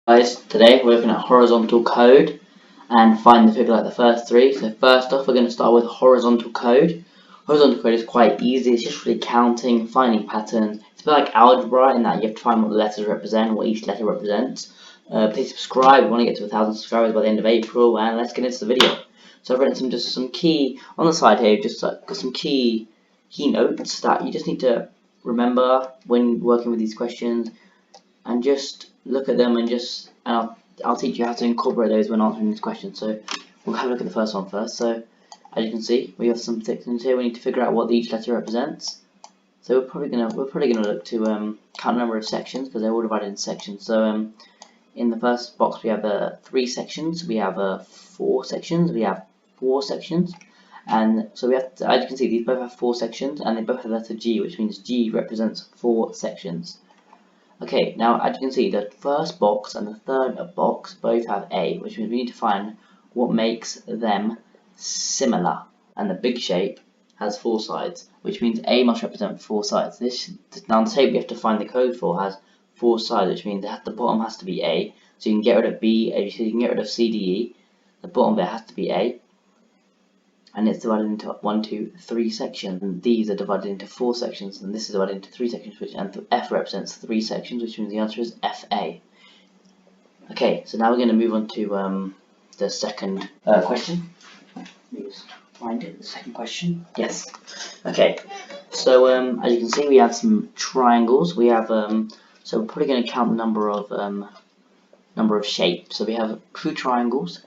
Guys, today we're looking at horizontal code and find the figure like the first three. So first off, we're going to start with horizontal code. Horizontal code is quite easy. It's just really counting, finding patterns. It's a bit like algebra in that you have to find what the letters represent, what each letter represents. Please subscribe. We want to get to 1,000 subscribers by the end of April, and let's get into the video. So I've written some key on the side here. Just got some key notes that you just need to remember when working with these questions, and just look at them and I'll teach you how to incorporate those when answering these questions. So we'll have a look at the first one first. So as you can see, we have some sections here. We need to figure out what each letter represents. So we're probably gonna look to count the number of sections because they're all divided in sections. So in the first box we have 3 sections. We have 4 sections. We have 4 sections. And so we have to, as you can see, these both have 4 sections, and they both have the letter G, which means G represents 4 sections. Okay, now as you can see, the first box and the third box both have A, which means we need to find what makes them similar. And the big shape has 4 sides, which means A must represent 4 sides. Now the shape we have to find the code for has 4 sides, which means the bottom has to be A. So you can get rid of B, so you can get rid of C, D, E. The bottom bit has to be A. And it's divided into 1, 2, 3 sections, and these are divided into 4 sections, and this is divided into 3 sections, and F represents 3 sections, which means the answer is FA. Okay, so now we're going to move on to the second question. Please find it, the second question. Yes. Okay, so as you can see, we have some triangles. We have so we're probably going to count the number of shapes. So we have 2 triangles,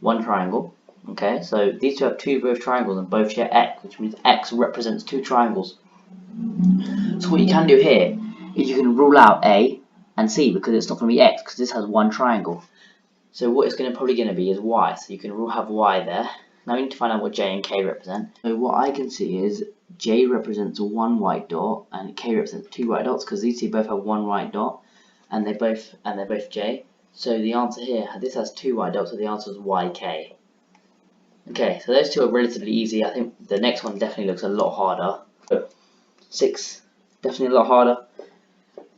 1 triangle. Okay, so these two have 2 both triangles and both share X, which means X represents 2 triangles. So what you can do here is you can rule out A and C because it's not going to be X because this has 1 triangle. So what it's probably going to be is Y. So you can have Y there. Now we need to find out what J and K represent. So what I can see is J represents 1 white dot and K represents 2 white dots because these two both have 1 white dot and they're both J. So the answer here, this has 2 white dots, so the answer is YK. Okay, so those two are relatively easy. I think the next one definitely looks a lot harder. 6, definitely a lot harder.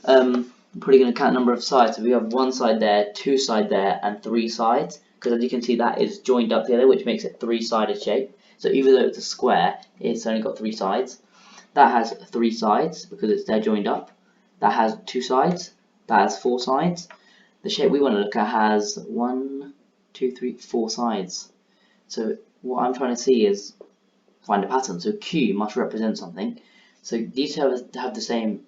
I'm probably going to count the number of sides. So we have 1 side there, 2 sides there, and 3 sides. Because as you can see, that is joined up together, which makes it 3-sided shape. So even though it's a square, it's only got 3 sides. That has 3 sides because they're joined up. That has 2 sides. That has 4 sides. The shape we want to look at has 1, 2, 3, 4 sides. So what I'm trying to see is find a pattern. So Q must represent something. So these two have the same.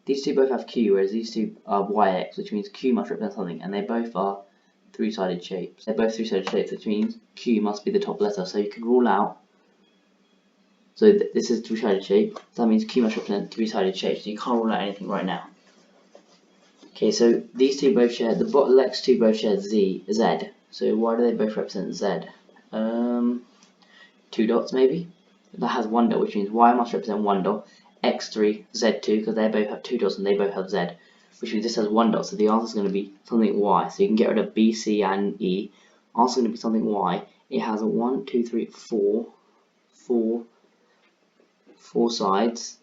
These two both have Q, whereas these two are YX, which means Q must represent something, and they both are 3-sided shapes. They're both 3-sided shapes, which means Q must be the top letter. So you can rule out. So this is a 2-sided shape. So that means Q must represent 3-sided shapes. So you can't rule out anything right now. Okay, so these two both share the next two both share Z. So why do they both represent Z? 2 dots maybe? That has 1 dot, which means Y must represent 1 dot. X3, Z2, because they both have 2 dots and they both have Z. Which means this has 1 dot, so the answer is going to be something Y. So you can get rid of B, C, and E. Answer is going to be something Y. It has 1, 2, 3, 4 sides.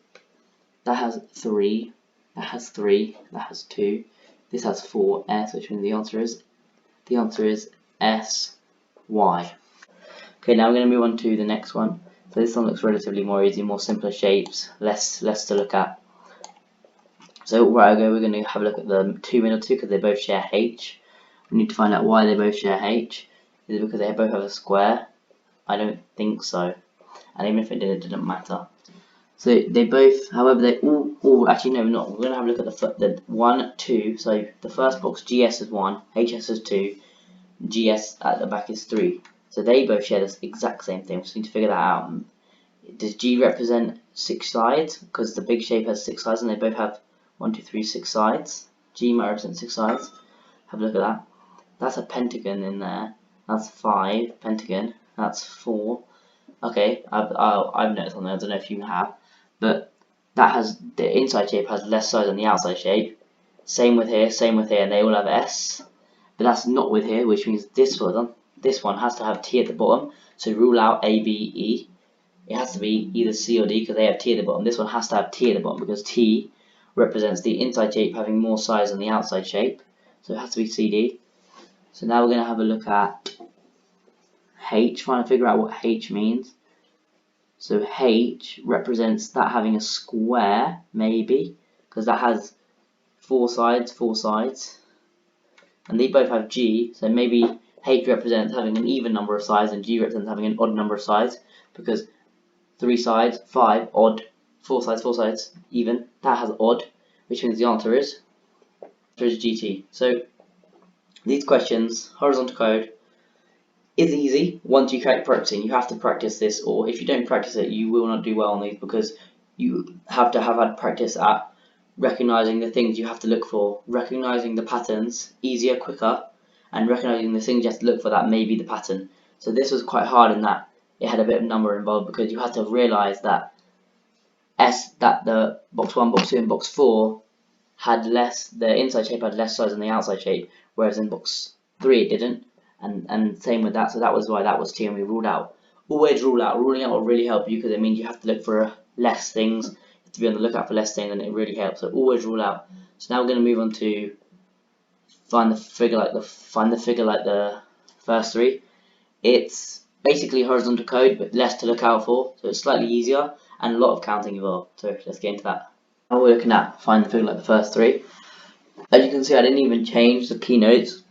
That has 3. That has 3. That has 2. This has 4, S, which means the answer is S, Y. Okay, now we're going to move on to the next one. So this one looks relatively more easy, more simpler shapes, less to look at. So we're going to have a look at the 2 middle two because they both share H. We need to find out why they both share H. Is it because they both have a square? I don't think so. And even if it did, it didn't matter. So they both, however, they all actually no, not. We're going to have a look at the 1, 2. So the first box, GS is 1, HS is 2, GS at the back is 3. So they both share this exact same thing. We just need to figure that out. Does G represent 6 sides? Because the big shape has 6 sides and they both have 1, 2, 3, 6 sides. G might represent 6 sides. Have a look at that. That's a pentagon in there. That's 5 pentagon. That's 4. Okay, I've noticed something. I don't know if you have, but that has the inside shape has less sides than the outside shape. Same with here, and they all have S. But that's not with here, which means this one has to have T at the bottom. So rule out A, B, E. It has to be either C or D because they have T at the bottom. This one has to have T at the bottom because T represents the inside shape having more sides than the outside shape, so it has to be CD. So now we're going to have a look at H, trying to figure out what H means. So H represents that having a square, maybe, because that has four sides, and they both have G, so maybe H represents having an even number of sides and G represents having an odd number of sides, because 3 sides, 5, odd, 4 sides, even, that has odd, which means the answer is GT. So these questions, horizontal code, is easy once you keep practicing. You have to practice this, or if you don't practice it, you will not do well on these, because you have to have had practice at recognizing the things you have to look for, recognizing the patterns easier, quicker, and recognizing the things you have to look for that may be the pattern. So this was quite hard in that it had a bit of number involved, because you had to realize that the box 1, box 2, and box 4 had less, the inside shape had less size than the outside shape, whereas in box 3 it didn't, and same with that, so that was why that was T and we ruled out. Always rule out. Ruling out will really help you, because it means you have to look for less things, you have to be on the lookout for less things, and it really helps, so always rule out. So now we're going to move on to find the figure like the first three. It's basically horizontal code, but less to look out for, so it's slightly easier, and a lot of counting involved, so let's get into that. Now we're looking at find the figure like the first three. As you can see, I didn't even change the keynotes,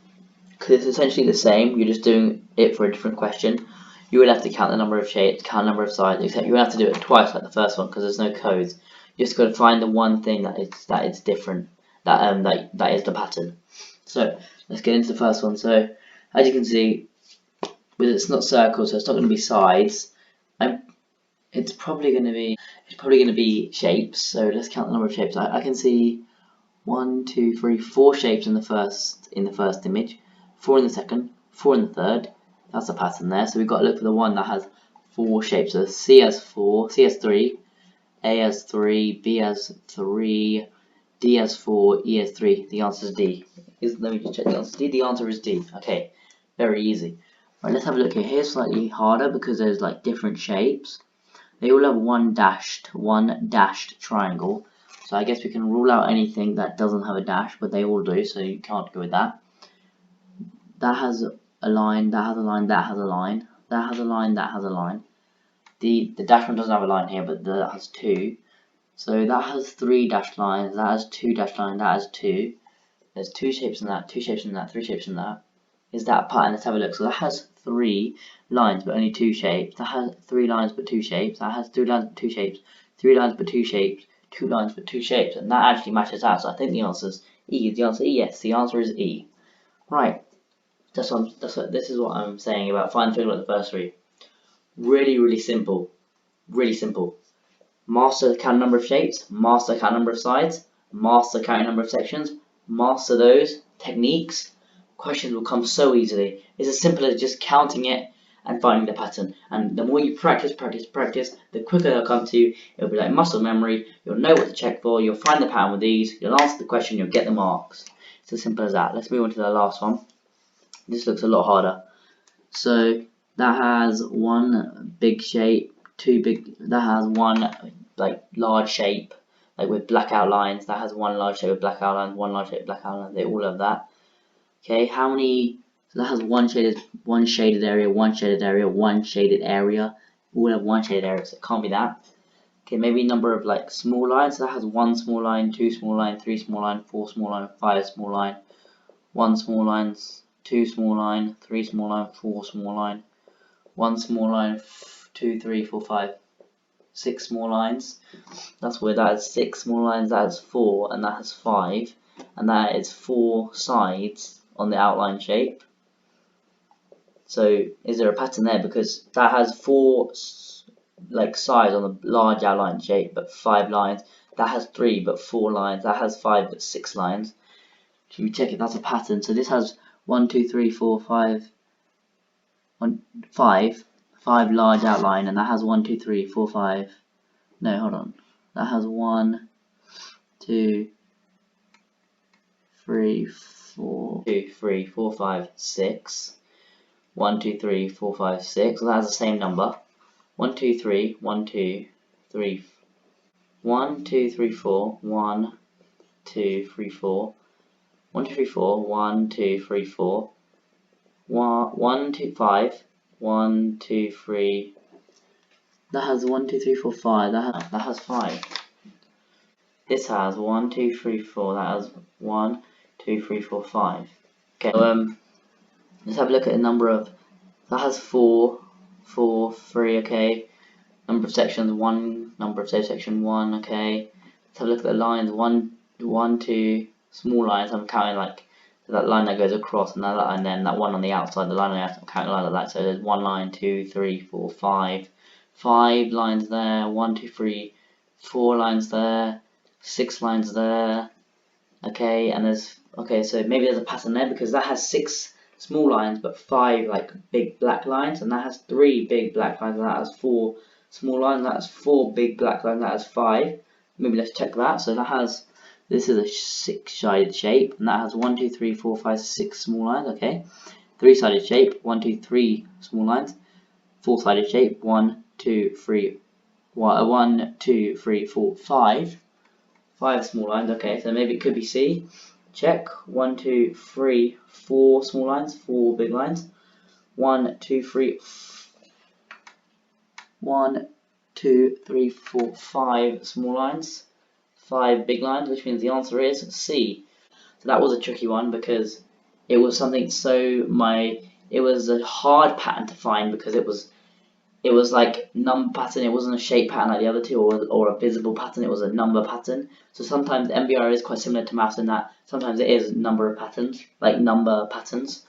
because it's essentially the same, you're just doing it for a different question. You will have to count the number of shapes, count the number of sides, except you will have to do it twice like the first one, because there's no codes. You just got to find the one thing that is different, that is the pattern. So let's get into the first one. So as you can see, it's not circles, so it's not going to be sides. It's probably going to be shapes. So let's count the number of shapes. I can see 1, 2, 3, 4 shapes in the first image, 4 in the second, 4 in the third. That's a pattern there. So we've got to look for the one that has 4 shapes. So C has 4, C has 3, A has 3, B has 3, D has 4, E has 3. The answer is D. Let me just check the answer. The answer is D. Okay, very easy. Right, let's have a look here. Here's slightly harder because there's like different shapes. They all have one dashed triangle. So I guess we can rule out anything that doesn't have a dash, but they all do, so you can't go with that. That has a line, that has a line, that has a line, that has a line, that has a line. The dash one doesn't have a line here, but that has 2. So that has 3 dashed lines, that has 2 dashed lines, that has 2. There's 2 shapes in that, 2 shapes in that, 3 shapes in that. Is that a pattern? Let's have a look. So that has 3 lines but only 2 shapes. That has 3 lines but 2 shapes. That has 3 lines but 2 shapes. 3 lines but 2 shapes. 2 lines but 2 shapes. And that actually matches that. So I think the answer is E. Is the answer E? Yes, the answer is E. Right. This is what I'm saying about find the figure like the first three. Really, really simple. Really simple. Master the count number of shapes. Master the count number of sides. Master the count number of sections. Master those techniques. Questions will come so easily. It's as simple as just counting it and finding the pattern. And the more you practice, the quicker they'll come to you. It'll be like muscle memory. You'll know what to check for. You'll find the pattern with these. You'll answer the question. You'll get the marks. It's as simple as that. Let's move on to the last one. This looks a lot harder. So that has one big shape, that has one like large shape, like with black outlines. That has one large shape with black outlines, one large shape with black outlines. They all have that. Okay, how many? So that has one shaded area, one shaded area, one shaded area. All have one shaded area, so it can't be that. Okay, maybe number of like small lines. So that has 1 small line, 2 small line, 3 small line, 4 small line, 5 small line, 1 small line, 2 small line, 3 small line, 4 small line, 1 small line, 2, 3, 4, 5, 6 small lines. That's where that is 6 small lines, that is 4, and that has 5, and that is 4 sides on the outline shape. So is there a pattern there? Because that has 4 like sides on the large outline shape, but 5 lines. That has 3 but 4 lines. That has 5 but 6 lines. Should we check it? That's a pattern. So this has 1, 2, 3, 4, 5, 5 large outline, and that has 1, 2, 3, 4, 5. No, hold on. That has 1, 2, 3, 4, 2, 3, 4, 5, 6. 1, 2, 3, 4, 5, 6. So that has the same number. 1, 2, 3, 1, 2, 3, 1, 2, 3, 4, 1, 2, 3, 4. 1, 2, 3, 4. 1, 2, 3, 4. 1, 2, 5. 1, 2, 3. That has 1, 2, 3, 4, 5. That has 5. This has 1, 2, 3, 4. That has 1, 2, 3, 4, 5. Okay, so let's have a look at the number of. That has 4, 4, 3. Okay. Number of sections 1. Number of subsection 1. Okay. Let's have a look at the lines. 1, 2. Small lines. I'm counting like that line that goes across, and then that one on the outside. The line on the outside. I'm counting like that. So there's 1 line, 2, 3, 4, 5. 5 lines there. 1, 2, 3, 4 lines there. 6 lines there. Okay, and so maybe there's a pattern there because that has 6 small lines but 5 like big black lines, and that has 3 big black lines, and that has 4 small lines, and that has 4 big black lines, and that has 5. Maybe let's check that. So this is a 6-sided shape, and that has 1, 2, 3, 4, 5, 6 small lines. Okay, 3-sided shape, 1, 2, 3 small lines. 4-sided shape, 1, 2, 3, 1, 2, 3, 4, 5. 5 small lines. Okay, so maybe it could be C. Check. 1, 2, 3, 4 small lines, 4 big lines. 1, 2, 3, 1, 2, 3, 4, 5 small lines, 5 big lines, which means the answer is C. So that was a tricky one because it was something it was a hard pattern to find because it was like number pattern. It wasn't a shape pattern like the other two, or a visible pattern. It was a number pattern. So sometimes MBR is quite similar to maths in that sometimes it is number patterns, like number patterns.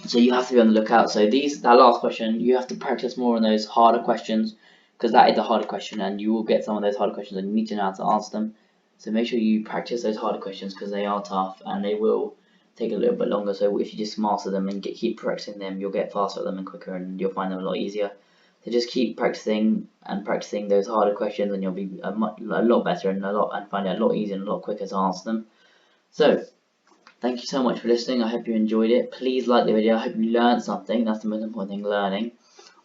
So you have to be on the lookout. So that last question, you have to practice more on those harder questions, because that is a harder question, and you will get some of those harder questions, and you need to know how to answer them. So make sure you practice those harder questions because they are tough and they will take a little bit longer. So if you just master them and keep practicing them, you'll get faster at them and quicker, and you'll find them a lot easier. So just keep practicing those harder questions, and you'll be a lot better and find it a lot easier and a lot quicker to answer them. So thank you so much for listening. I hope you enjoyed it. Please like the video. I hope you learned something. That's the most important thing, learning.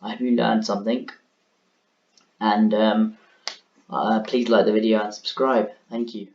I hope you learned something. And please like the video and subscribe. Thank you.